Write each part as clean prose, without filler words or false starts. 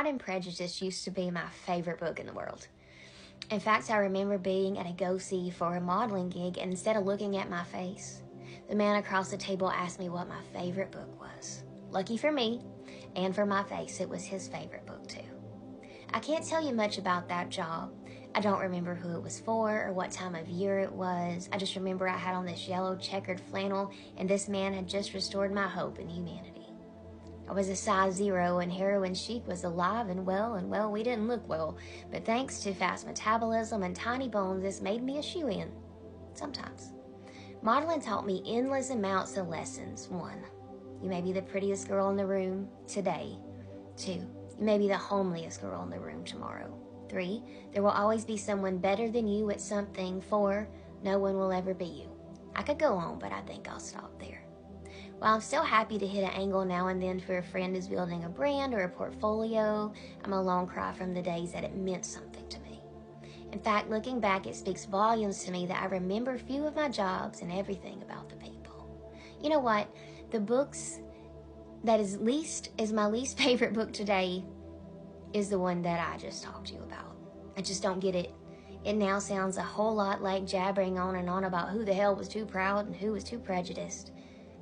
Pride and Prejudice used to be my favorite book in the world. In fact, I remember being at a go-see for a modeling gig, and instead of looking at my face, the man across the table asked me what my favorite book was. Lucky for me, and for my face, it was his favorite book too. I can't tell you much about that job. I don't remember who it was for or what time of year it was. I just remember I had on this yellow checkered flannel, and this man had just restored my hope in humanity. I was a size 0, and heroin chic was alive and well, we didn't look well, but thanks to fast metabolism and tiny bones, this made me a shoo-in. Sometimes. Modeling taught me endless amounts of lessons. 1, you may be the prettiest girl in the room today. 2, you may be the homeliest girl in the room tomorrow. 3, there will always be someone better than you at something. 4, no one will ever be you. I could go on, but I think I'll stop there. While I'm still happy to hit an angle now and then for a friend who's building a brand or a portfolio, I'm a long cry from the days that it meant something to me. In fact, looking back, it speaks volumes to me that I remember few of my jobs and everything about the people. You know what? The books that is my least favorite book today is the one that I just talked to you about. I just don't get it. It now sounds a whole lot like jabbering on and on about who the hell was too proud and who was too prejudiced.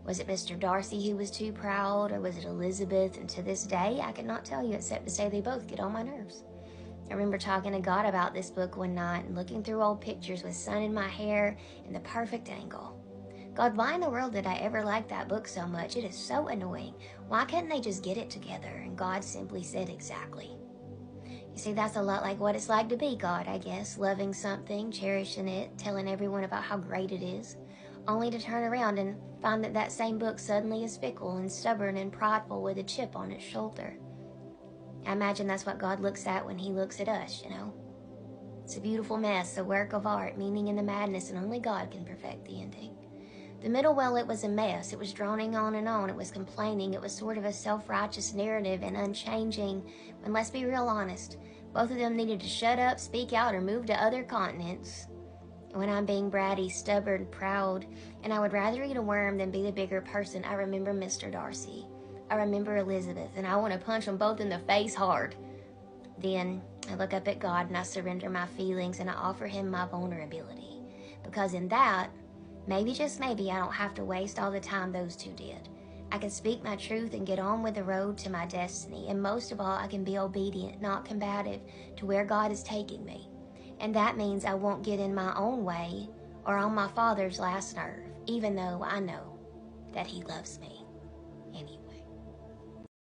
Was it Mr. Darcy who was too proud, or was it Elizabeth? And to this day, I cannot tell you except to say they both get on my nerves. I remember talking to God about this book one night and looking through old pictures with sun in my hair and the perfect angle. God, why in the world did I ever like that book so much? It is so annoying. Why couldn't they just get it together? And God simply said, exactly. You see, that's a lot like what it's like to be God, I guess. Loving something, cherishing it, telling everyone about how great it is, only to turn around and find that that same book suddenly is fickle and stubborn and prideful with a chip on its shoulder. I imagine that's what God looks at when he looks at us, you know. It's a beautiful mess, a work of art, meaning in the madness, and only God can perfect the ending. The middle, well, it was a mess. It was droning on and on. It was complaining. It was sort of a self-righteous narrative and unchanging. And let's be real honest, both of them needed to shut up, speak out, or move to other continents. When I'm being bratty, stubborn, proud, and I would rather eat a worm than be the bigger person, I remember Mr. Darcy. I remember Elizabeth, and I want to punch them both in the face hard. Then I look up at God and I surrender my feelings and I offer him my vulnerability. Because in that, maybe, just maybe, I don't have to waste all the time those two did. I can speak my truth and get on with the road to my destiny. And most of all, I can be obedient, not combative, to where God is taking me. And that means I won't get in my own way or on my Father's last nerve, even though I know that he loves me.